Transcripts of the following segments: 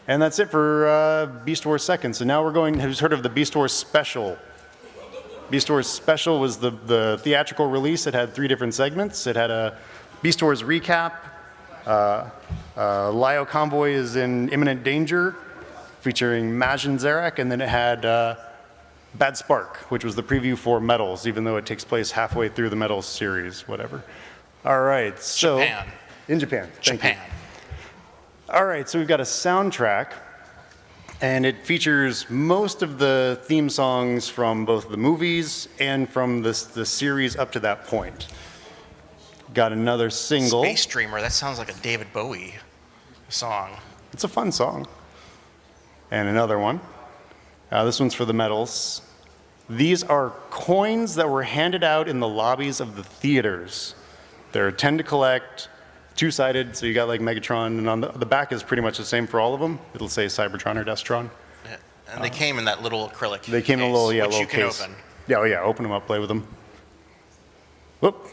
And that's it for Beast Wars Second. So now we're going, who's heard of the Beast Wars Special? Beast Wars Special was the theatrical release. It had 3 different segments. It had a Beast Wars recap, Lyo Convoy is in imminent danger, featuring Maj and Zarak, and then it had Bad Spark, which was the preview for Metals, even though it takes place halfway through the Metals series, whatever. All right, so... Japan. In Japan, thank Japan. you. All right, so we've got a soundtrack, and it features most of the theme songs from both the movies and from the series up to that point. Got another single. Space Dreamer, that sounds like a David Bowie song. It's a fun song. And another one. This one's for the Metals. These are coins that were handed out in the lobbies of the theaters. They're 10 to collect, 2-sided, so you got like Megatron, and on the back is pretty much the same for all of them. It'll say Cybertron or Destron. Yeah. And they came in that little acrylic They came in a little, yeah, which little you can case. open. Yeah, oh yeah, open them up, play with them. Whoop,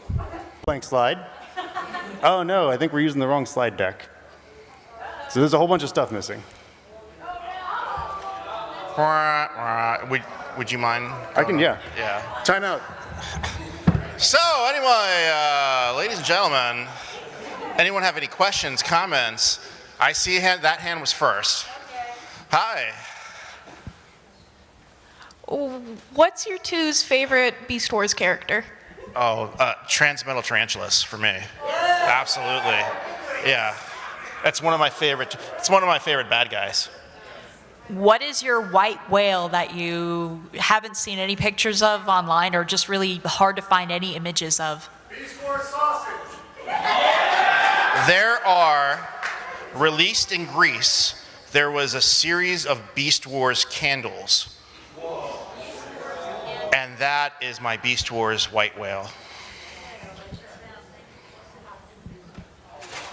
blank slide. Oh no, I think we're using the wrong slide deck. So there's a whole bunch of stuff missing. Would you mind? I can, yeah. Yeah. Time out. So anyway, ladies and gentlemen, anyone have any questions, comments? I see that hand was first. Hi. What's your two's favorite Beast Wars character? Oh, Transmetal Tarantulas for me. Absolutely. Yeah. That's one of my favorite. It's one of my favorite bad guys. What is your white whale that you haven't seen any pictures of online or just really hard to find any images of? Beast Wars sausage. There are, released in Greece, there was a series of Beast Wars candles. And that is my Beast Wars white whale.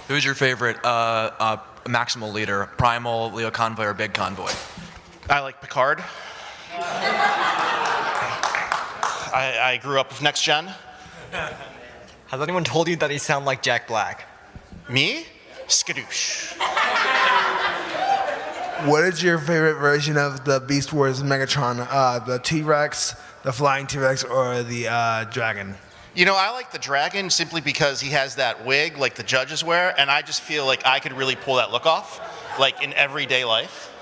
Who's your favorite Maximal leader? Primal, Leo Convoy, or Big Convoy? I like Picard. I grew up with Next Gen. Has anyone told you that he sounds like Jack Black? Me? Skadoosh. What is your favorite version of the Beast Wars Megatron? The T-Rex, the flying T-Rex, or the dragon? You know, I like the dragon simply because he has that wig like the judges wear, and I just feel like I could really pull that look off, like in everyday life.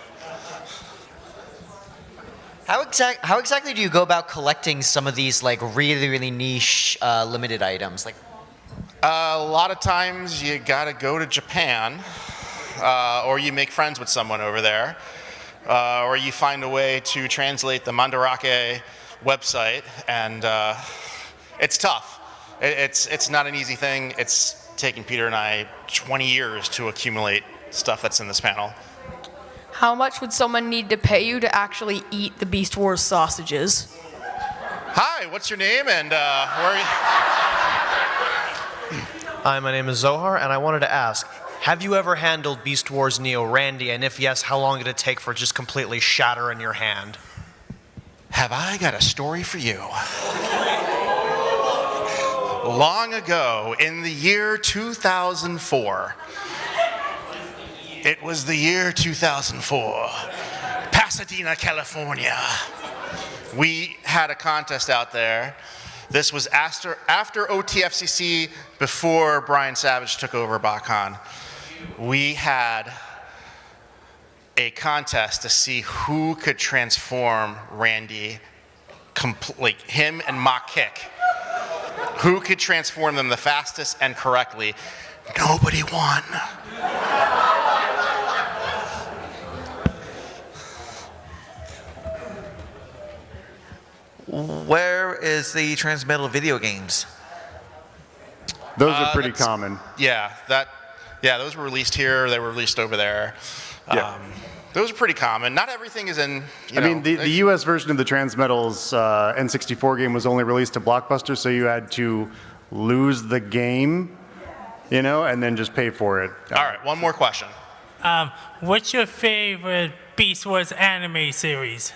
How exactly do you go about collecting some of these like really niche limited items? Like, A lot of times you gotta go to Japan, or you make friends with someone over there, or you find a way to translate the Mandarake website, and it's tough. It's not an easy thing. It's taken Peter and I 20 years to accumulate stuff that's in this panel. How much would someone need to pay you to actually eat the Beast Wars sausages? Hi, what's your name and where are you? Hi, my name is Zohar, and I wanted to ask, have you ever handled Beast Wars Neo Randy, and if yes, how long did it take for it just completely shatter in your hand? Have I got a story for you? Long ago, in the year 2004, it was the year 2004, Pasadena, California. We had a contest out there. This was after OTFCC, before Brian Savage took over BotCon. We had a contest to see who could transform Randy, like him and Mach Kick. Who could transform them the fastest and correctly? Nobody won. Where is the Transmetal video games? Those are pretty common. Yeah, those were released here. They were released over there. Yeah. Those are pretty common. Not everything is in. I mean, the U.S. version of the Transmetals N64 game was only released to Blockbuster, so you had to lose the game, you know, and then just pay for it. All right, one more question. What's your favorite Beast Wars anime series?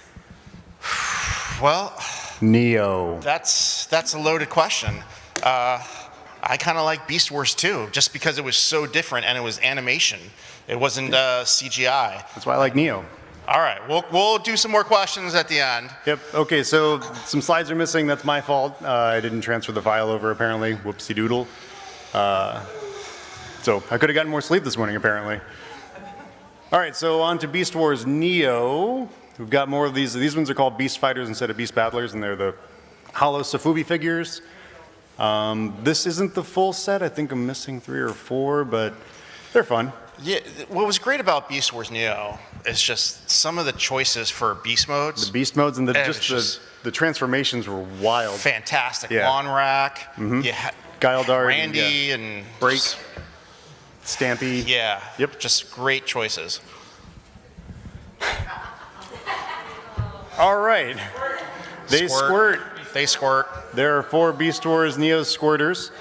Well, Neo. that's a loaded question. I I kind of like Beast Wars 2, just because it was so different and it was animation. It wasn't CGI. That's why I like Neo. All right, we'll do some more questions at the end. Yep. Okay, so some slides are missing. That's my fault. I didn't transfer the file over, apparently. Whoopsie doodle. So I could have gotten more sleep this morning, apparently. All right, so on to Beast Wars Neo. We've got more of these. These ones are called Beast Fighters instead of Beast Battlers, and they're the hollow Safubi figures. This isn't the full set. I think I'm missing 3 or 4, but they're fun. Yeah, what was great about Beast Wars Neo is just some of the choices for beast modes. The beast modes and the transformations were wild. Fantastic. Yeah. Lawn Rack. Guile Dart. Randy and Break. Stampy. Yeah. Yep. Just great choices. All right. They squirt. They squirt. There are 4 Beast Wars Neo squirters,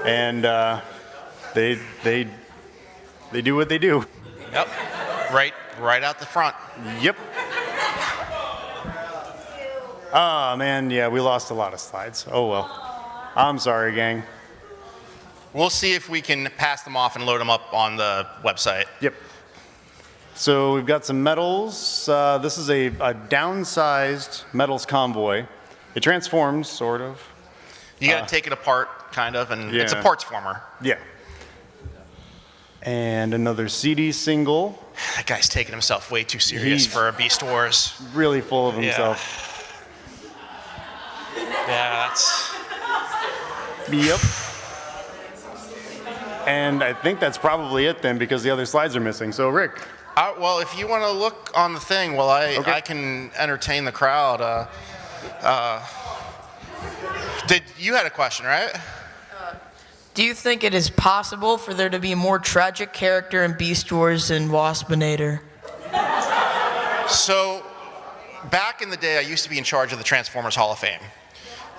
and they do what they do. Yep. Right out the front. Yep. Oh man, yeah, we lost a lot of slides. Oh well. I'm sorry, gang. We'll see if we can pass them off and load them up on the website. Yep. So we've got some medals. This is a downsized medals convoy. It transforms, sort of. You got to take it apart, kind of, and yeah. it's a parts former. Yeah. And another CD single. That guy's taking himself way too serious for a Beast Wars. Really full of himself. Yeah, that's... Yep. And I think that's probably it then, because the other slides are missing. So, Rick. Well, if you want to look on the thing while I can entertain the crowd. You had a question, right? Do you think it is possible for there to be a more tragic character in Beast Wars than Waspinator? So, back in the day, I used to be in charge of the Transformers Hall of Fame.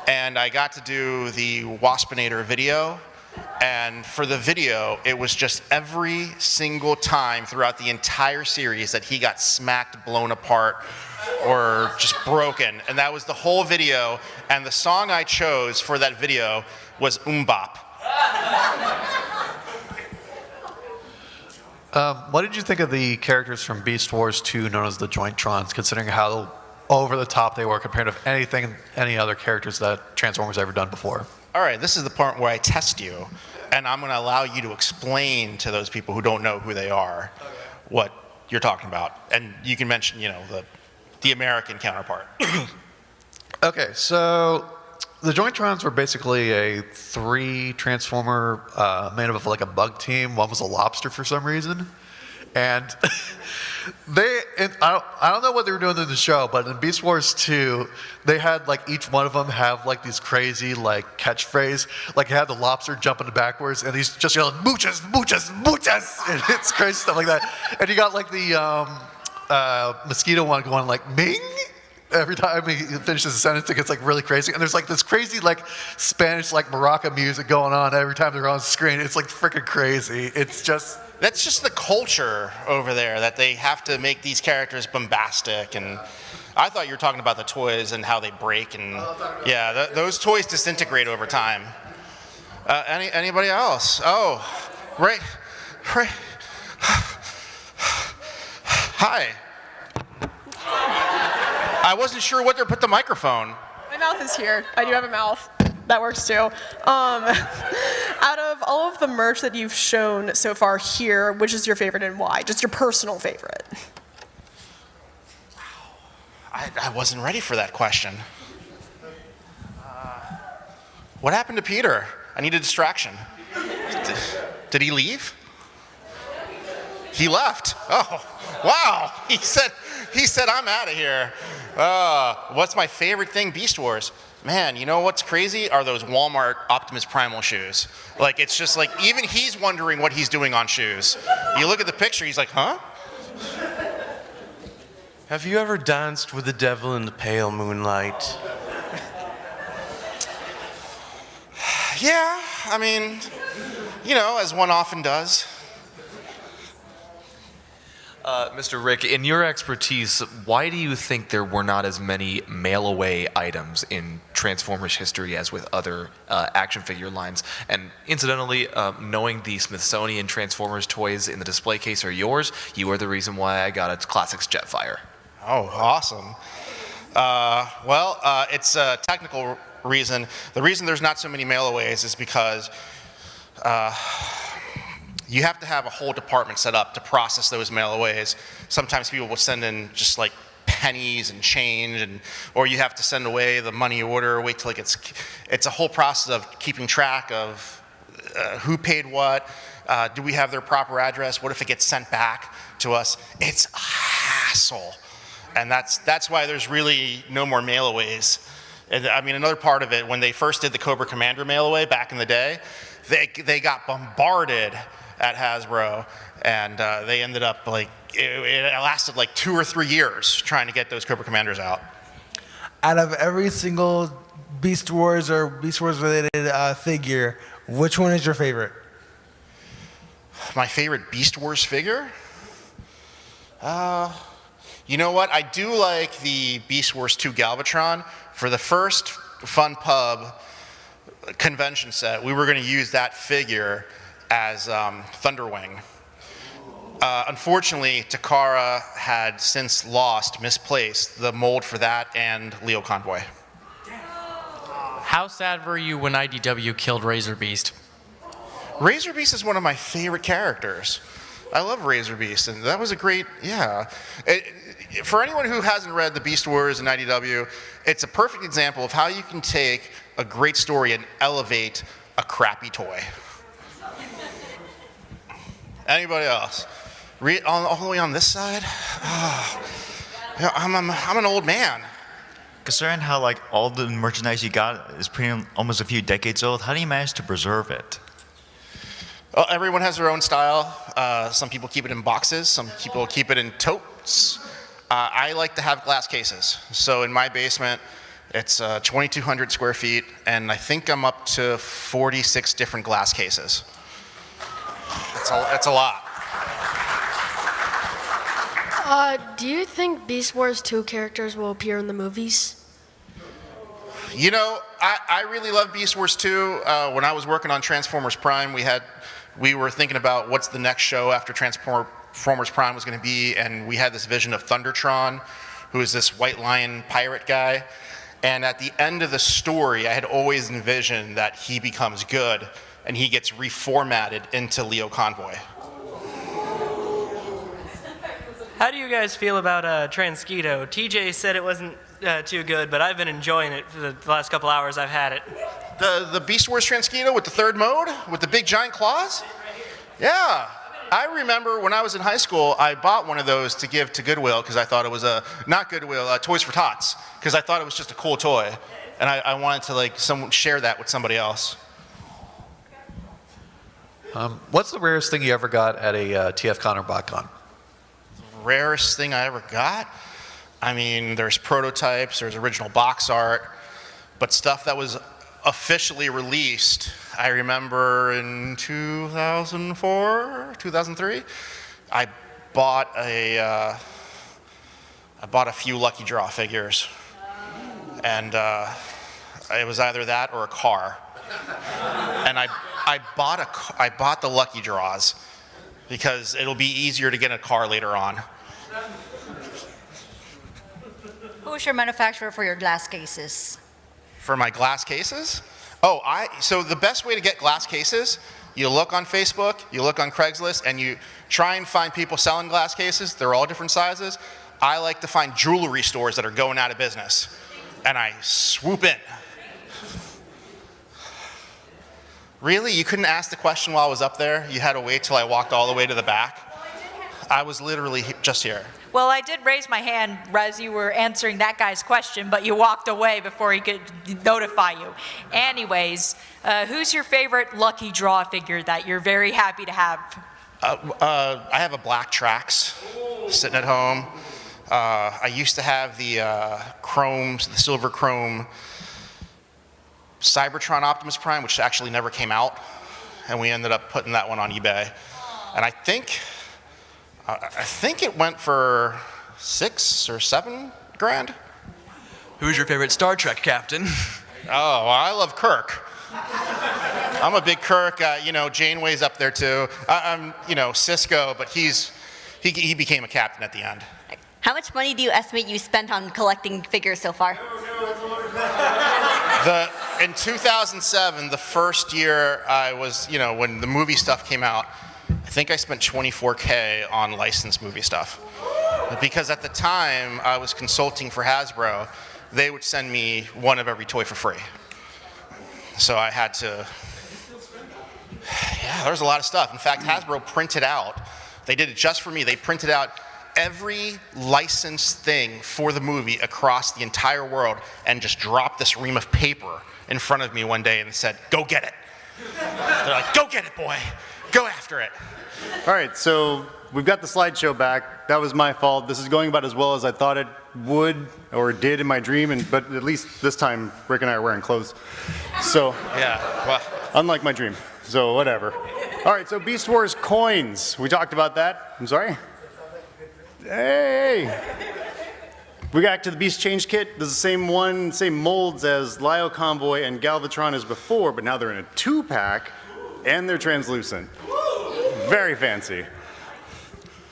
And I got to do the Waspinator video. And for the video, it was just every single time throughout the entire series that he got smacked, blown apart, or just broken. And that was the whole video. And the song I chose for that video was Bop. What did you think of the characters from Beast Wars 2 known as the Jointrons, considering how over the top they were compared to any other characters that Transformers ever done before? All right, this is the part where I test you, and I'm going to allow you to explain to those people who don't know who they are what you're talking about. And you can mention, the American counterpart. Okay, so the Jointrons were basically a 3 Transformer made up of like a bug team. One was a lobster for some reason. And I don't know what they were doing in the show, but in Beast Wars 2, they had like each one of them have like these crazy like catchphrase. Like it had the lobster jumping backwards, and he's just yelling "muchas, muchas, muchas," and it's crazy stuff like that. And you got like the mosquito one going like "Ming." Every time he finishes a sentence, it gets like really crazy. And there's like this crazy like Spanish like maraca music going on every time they're on screen. It's like freaking crazy. It's just... That's just the culture over there, that they have to make these characters bombastic. And I thought you were talking about the toys and how they break. And yeah, those toys disintegrate over time. Anybody else? Oh, right. Hi. I wasn't sure what to put the microphone. My mouth is here. I do have a mouth. That works too. Out of all of the merch that you've shown so far here, which is your favorite and why? Just your personal favorite. I wasn't ready for that question. What happened to Peter? I need a distraction. Did he leave? He left. Oh, wow. He said I'm out of here. What's my favorite thing? Beast Wars. Man, you know what's crazy are those Walmart Optimus Primal shoes. Like, it's just like, even he's wondering what he's doing on shoes. You look at the picture, he's like, huh? Have you ever danced with the devil in the pale moonlight? Yeah, I mean, as one often does. Mr. Rick, in your expertise, why do you think there were not as many mail-away items in Transformers history as with other action figure lines? And incidentally, knowing the Smithsonian Transformers toys in the display case are yours, you are the reason why I got a Classics Jetfire. Oh, awesome. It's a technical reason. The reason there's not so many mail-aways is because you have to have a whole department set up to process those mail-aways. Sometimes people will send in just like pennies and change, or you have to send away the money order, wait till it gets, it's a whole process of keeping track of who paid what, do we have their proper address, what if it gets sent back to us? It's a hassle. And that's why there's really no more mail-aways. And, I mean, another part of it, when they first did the Cobra Commander mail-away back in the day, they got bombarded at Hasbro, and they ended up like, it lasted like 2 or 3 years trying to get those Cobra Commanders out. Out of every single Beast Wars or Beast Wars related figure, which one is your favorite? My favorite Beast Wars figure? You know what? I do like the Beast Wars 2 Galvatron. For the first Fun Pub convention set, we were going to use that figure as Thunderwing. Unfortunately, Takara had since misplaced the mold for that and Leo Convoy. How sad were you when IDW killed Razor Beast? Razor Beast is one of my favorite characters. I love Razor Beast, and that was a great, yeah. For anyone who hasn't read the Beast Wars and IDW, it's a perfect example of how you can take a great story and elevate a crappy toy. Anybody else? All the way on this side? Yeah, I'm an old man. Considering how like all the merchandise you got is almost a few decades old, how do you manage to preserve it? Well, everyone has their own style. Some people keep it in boxes. Some people keep it in totes. I like to have glass cases. So in my basement, it's 2,200 square feet, and I think I'm up to 46 different glass cases. It's a lot. Do you think Beast Wars 2 characters will appear in the movies? You know, I really love Beast Wars 2. When I was working on Transformers Prime, we were thinking about what's the next show after Transformers Prime was going to be, and we had this vision of Thundertron, who is this white lion pirate guy. And at the end of the story, I had always envisioned that he becomes good, and he gets reformatted into Leo Convoy. How do you guys feel about Transketo? TJ said it wasn't too good, but I've been enjoying it for the last couple hours I've had it. The Beast Wars Transketo with the third mode, with the big giant claws? Yeah. I remember when I was in high school, I bought one of those to give to Goodwill because I thought it was not Goodwill, Toys for Tots, because I thought it was just a cool toy, and I wanted to like share that with somebody else. What's the rarest thing you ever got at a TFcon or BotCon? Rarest thing I ever got? I mean, there's prototypes, there's original box art, but stuff that was officially released, I remember in 2004, 2003, I bought a few Lucky Draw figures, and it was either that or a car, and I bought the Lucky Draws because it'll be easier to get a car later on. Who's your manufacturer for your glass cases? For my glass cases? So the best way to get glass cases, you look on Facebook, you look on Craigslist, and you try and find people selling glass cases. They're all different sizes. I like to find jewelry stores that are going out of business, and I swoop in. Really? You couldn't ask the question while I was up there? You had to wait till I walked all the way to the back? I was literally just here. Well, I did raise my hand as you were answering that guy's question, but you walked away before he could notify you. Anyways, who's your favorite Lucky Draw figure that you're very happy to have? I have a black Trax sitting at home. I used to have the the silver chrome Cybertron Optimus Prime, which actually never came out, and we ended up putting that one on eBay. And I think I think it went for 6 or 7 grand. Who's your favorite Star Trek captain? Oh, well, I love Kirk. I'm a big Kirk. Janeway's up there too. I'm, Cisco, but he became a captain at the end. How much money do you estimate you spent on collecting figures so far? In 2007, the first year I was, when the movie stuff came out, I think I spent $24K on licensed movie stuff. Because at the time I was consulting for Hasbro, they would send me one of every toy for free. So I had to, there was a lot of stuff. In fact, Hasbro printed out, they did it just for me, they printed out every licensed thing for the movie across the entire world and just dropped this ream of paper in front of me one day and said, go get it. They're like, go get it, boy. Go after it. All right, so we've got the slideshow back. That was my fault. This is going about as well as I thought it would or did in my dream, but at least this time Rick and I are wearing clothes. So, yeah, well, unlike my dream. So whatever. All right, so Beast Wars coins. We talked about that. I'm sorry. Hey! We got to the Beast Change Kit. This is the same molds as Lio Convoy and Galvatron as before, but now they're in a 2-pack, and they're translucent. Very fancy.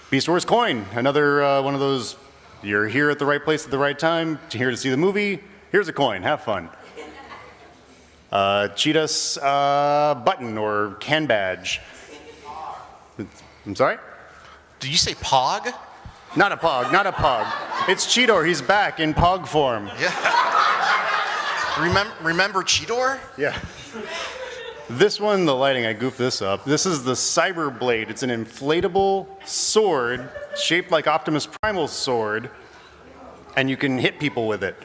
Beast Wars coin, another one of those, you're here at the right place at the right time, here to see the movie, here's a coin, have fun. Cheetah's button or can badge. I'm sorry? Did you say Pog? Not a Pog, not a Pog. It's Cheetor, he's back in Pog form. Yeah. Remember Cheetor? Yeah. This one, the lighting, I goofed this up. This is the Cyber Blade. It's an inflatable sword shaped like Optimus Primal's sword, and you can hit people with it.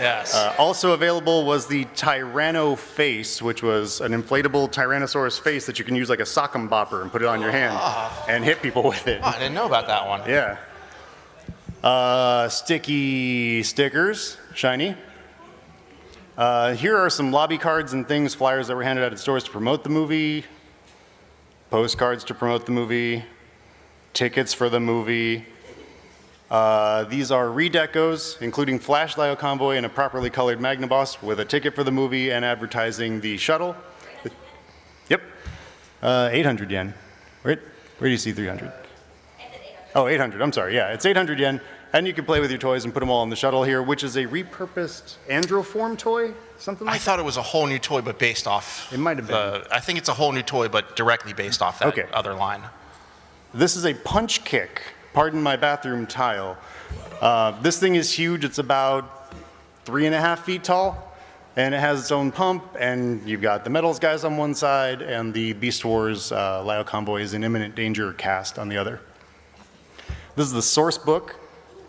Yes. Also available was the Tyranno face, which was an inflatable Tyrannosaurus face that you can use like a sock 'em bopper and put it on your hand and hit people with it. Oh, I didn't know about that one. Yeah. Sticky stickers, shiny. Here are some lobby cards and things, flyers that were handed out at stores to promote the movie, postcards to promote the movie, tickets for the movie. These are redecos, including Flash Lio Convoy and a properly colored Magnaboss with a ticket for the movie and advertising the shuttle. Yep, 800 yen. Where do you see 300? Oh, 800, I'm sorry, yeah, it's 800 yen. And you can play with your toys and put them all in the shuttle here, which is a repurposed Androform toy, something like that? I thought it was a whole new toy, but based off. It might have been. I think it's a whole new toy, but directly based off that other line. This is a punch kick. Pardon my bathroom tile. This thing is huge. It's about 3.5 feet tall, and it has its own pump, and you've got the Metals guys on one side, and the Beast Wars Lio Convoy is in imminent danger cast on the other. This is the source book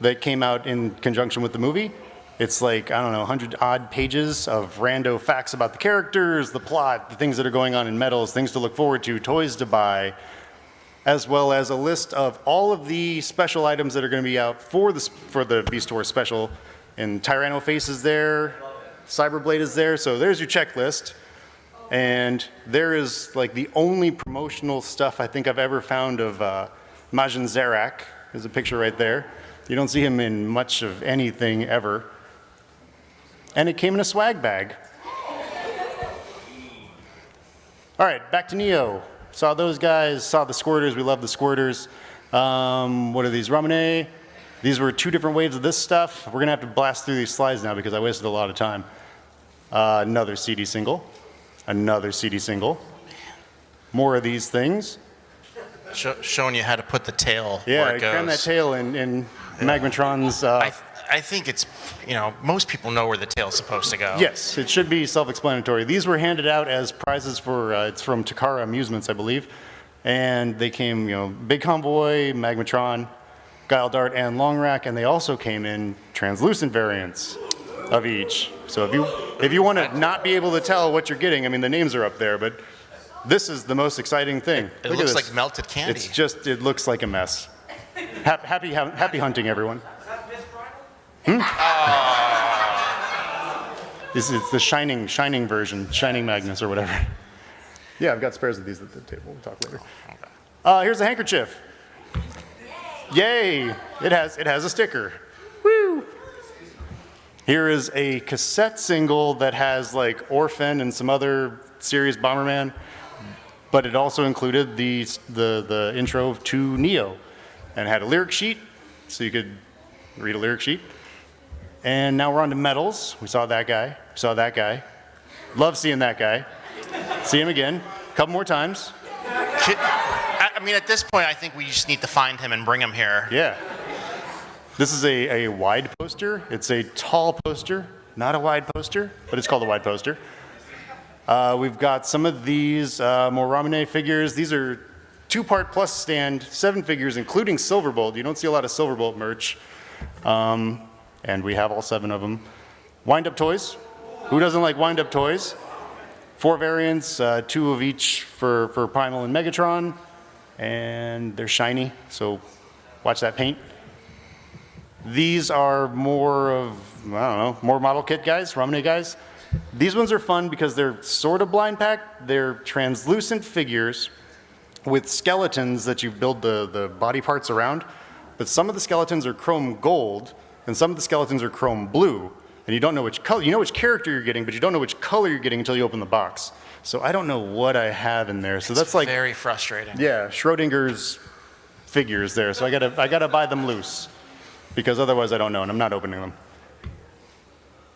that came out in conjunction with the movie. It's like, I don't know, 100 odd pages of rando facts about the characters, the plot, the things that are going on in Metals, things to look forward to, toys to buy, as well as a list of all of the special items that are going to be out for the Beast Wars special. And Tyranno face is there, Cyberblade is there, so there's your checklist. And there is like the only promotional stuff I think I've ever found of Majin Zarak. There's a picture right there. You don't see him in much of anything ever. And it came in a swag bag. All right, back to Neo. Saw those guys, saw the squirters. We love the squirters. What are these? Ramune. These were 2 different waves of this stuff. We're going to have to blast through these slides now because I wasted a lot of time. Another CD single. Another CD single. More of these things. Showing you how to put the tail yeah, where it goes. cram that tail in Magmatron's. I think it's, most people know where the tail's supposed to go. Yes, it should be self-explanatory. These were handed out as prizes for, it's from Takara Amusements, I believe. And they came, Big Convoy, Magmatron, Guile Dart, and Long Rack, and they also came in translucent variants of each. So if you want to not be able to tell what you're getting, I mean, the names are up there, but this is the most exciting thing. It looks like melted candy. It looks like a mess. Happy hunting, everyone. It's the shining version, Shining Magnus or whatever. Yeah, I've got spares of these at the table. We'll talk later. Here's a handkerchief. Yay! It has a sticker. Woo! Here is a cassette single that has like Orphan and some other serious Bomberman, but it also included the intro to Neo, and had a lyric sheet, so you could read a lyric sheet. And now we're on to medals. We saw that guy. Saw that guy. Love seeing that guy. See him again. A couple more times. I mean, at this point, I think we just need to find him and bring him here. Yeah. This is a wide poster. It's a tall poster, not a wide poster, but it's called a wide poster. We've got some of these more Ramune figures. These are 2-part plus stand, 7 figures, including Silverbolt. You don't see a lot of Silverbolt merch. And we have all 7 of them. Wind-up toys. Who doesn't like wind-up toys? 4 variants, 2 of each for Primal and Megatron. And they're shiny, so watch that paint. These are more of, I don't know, more model kit guys, Ramune guys. These ones are fun because they're sort of blind packed. They're translucent figures with skeletons that you build the body parts around. But some of the skeletons are chrome gold, and some of the skeletons are chrome blue. And you don't know which color, you know which character you're getting, but you don't know which color you're getting until you open the box. So I don't know what I have in there. So that's like very frustrating. Yeah, Schrodinger's figures there. So I gotta buy them loose, because otherwise I don't know, and I'm not opening them.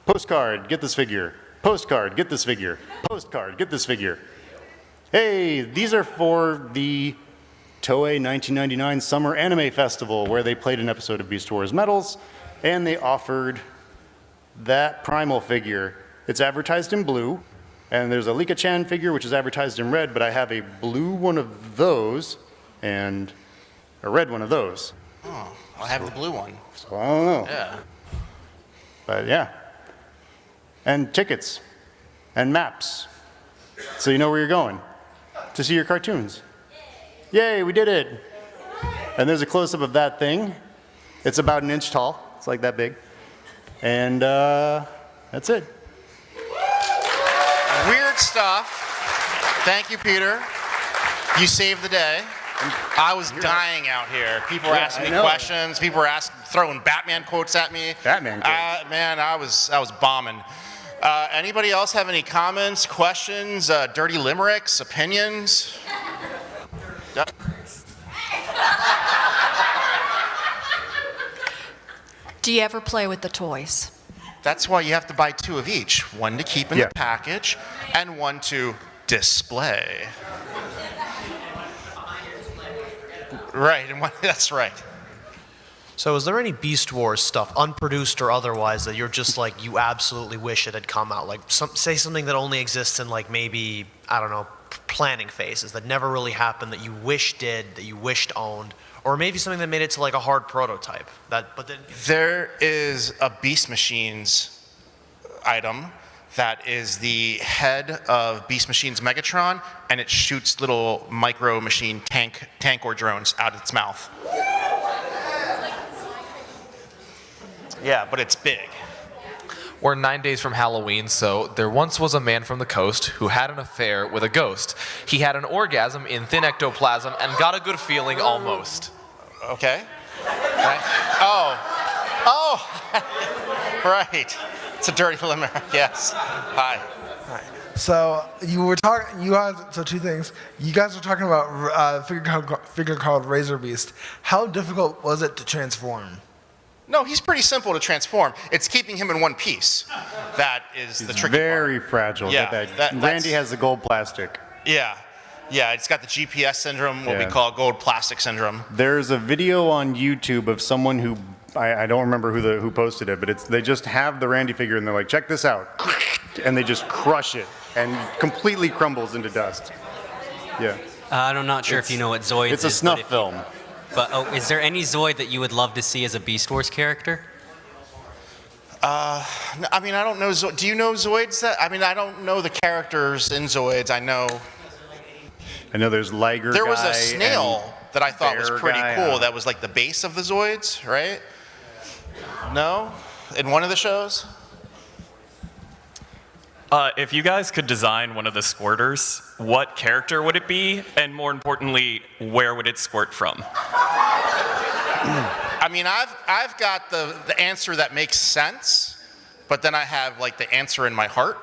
Postcard, get this figure. Postcard, get this figure. Postcard, get this figure. Hey, these are for the Toei 1999 Summer Anime Festival, where they played an episode of Beast Wars Medals, and they offered that Primal figure. It's advertised in blue, and there's a Lika-chan figure which is advertised in red, but I have a blue one of those and a red one of those. Oh, I have the blue one. So I don't know. Yeah. But yeah. And tickets and maps, so you know where you're going to see your cartoons. Yay, we did it. And there's a close-up of that thing. It's about an inch tall. It's like that big. And that's it. Weird stuff. Thank you, Peter. You saved the day. I was dying out here. People were asking me questions. People were throwing Batman quotes at me. Batman quotes. Man, I was bombing. Anybody else have any comments, questions, dirty limericks, opinions? Yep. Do you ever play with the toys? That's why you have to buy 2 of each. One to keep in the package and one to display. Right, and that's right. So is there any Beast Wars stuff, unproduced or otherwise, that you're just like, you absolutely wish it had come out? Like, say something that only exists in like maybe, I don't know, planning phases, that never really happened, that you wish did, that you wished owned, or maybe something that made it to like a hard prototype. There is a Beast Machines item that is the head of Beast Machines Megatron, and it shoots little micro machine tank or drones out of its mouth. Yeah, but it's big. We're 9 days from Halloween, so there once was a man from the coast who had an affair with a ghost. He had an orgasm in thin ectoplasm and got a good feeling almost. Okay. Right. Oh, right. It's a dirty limerick. Yes. Hi. So you were talking. You guys. So 2 things. You guys were talking about a figure called Razor Beast. How difficult was it to transform? No, he's pretty simple to transform. It's keeping him in one piece. That is the tricky very fragile. Yeah, Randy has the gold plastic. Yeah. Yeah, it's got the GPS syndrome, what we call gold plastic syndrome. There's a video on YouTube of someone who, I don't remember who posted it, but they just have the Randy figure and they're like, check this out. And they just crush it and completely crumbles into dust. Yeah. I'm not sure if you know what Zoids is. It's a snuff film. But is there any Zoid that you would love to see as a Beast Wars character? I mean, I don't know. Do you know Zoids? I don't know the characters in Zoids. I know there's Liger There guy was a snail that I thought was bear pretty guy. cool. That was like the base of the Zoids, right? No? In one of the shows? If you guys could design one of the squirters, what character would it be? And more importantly, where would it squirt from? I mean, I've got the answer that makes sense, but then I have like the answer in my heart.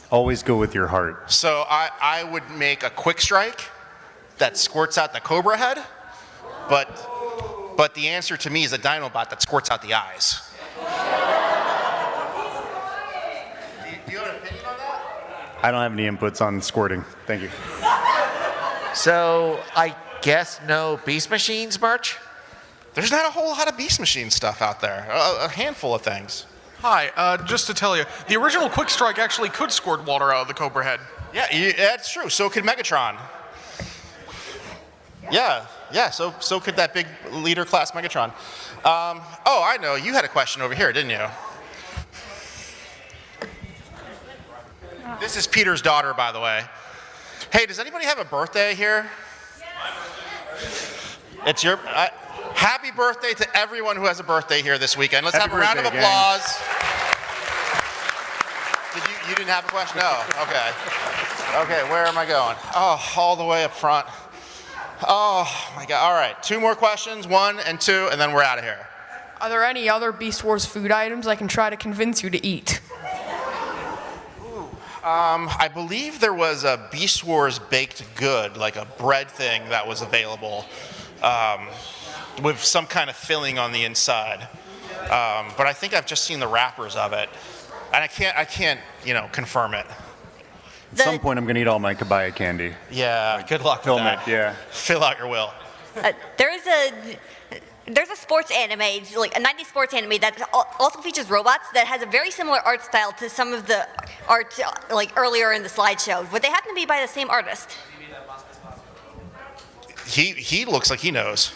Always go with your heart. So I would make a quick strike that squirts out the Cobra head, but the answer to me is a Dinobot that squirts out the eyes. Do you have an opinion on that? I don't have any inputs on squirting. Thank you. So I guess no Beast Machines merch? There's not a whole lot of Beast Machine stuff out there. A handful of things. Hi, just to tell you, the original Quick Strike actually could squirt water out of the Cobra head. Yeah, that's true. So could Megatron. Yeah, so could that big leader class Megatron. Oh, I know. You had a question over here, didn't you? This is Peter's daughter, by the way. Hey, does anybody have a birthday here? It's your... happy birthday to everyone who has a birthday here this weekend. Let's have a round of applause. You didn't have a question? No. Okay. Okay, where am I going? Oh, all the way up front. Oh, my God. All right, 2 more questions, 1 and 2, and then we're out of here. Are there any other Beast Wars food items I can try to convince you to eat? I believe there was a Beast Wars baked good, like a bread thing that was available. With some kind of filling on the inside. But I think I've just seen the wrappers of it. And I can't, confirm it. At some point, I'm going to eat all my kabaya candy. Yeah. Good luck with that. Yeah. Fill out your will. There's a sports anime, like a 90s sports anime that also features robots that has a very similar art style to some of the art like earlier in the slideshow. Would they happen to be by the same artist? He looks like he knows.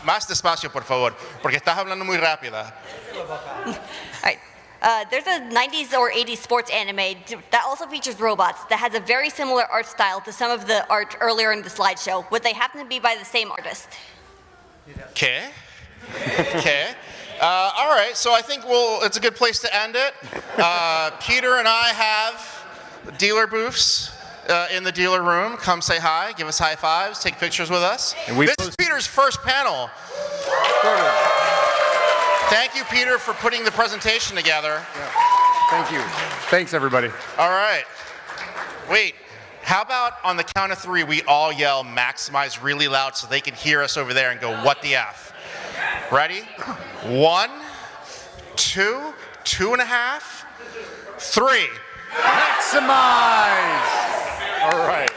Más despacio, por favor, porque estás hablando muy rápida. Alright. There's a 90s or 80s sports anime that also features robots that has a very similar art style to some of the art earlier in the slideshow. Would they happen to be by the same artist? Okay. Okay. All right, so I think it's a good place to end it. Peter and I have dealer booths in the dealer room. Come say hi, give us high fives, take pictures with us. This is Peter's first panel. Thank you, Peter, for putting the presentation together. Yeah. Thank you. Thanks, everybody. All right. Wait, how about on the count of 3, we all yell maximize really loud so they can hear us over there and go, what the F? Ready? 1, 2, 2.5, 3. Maximize! All right.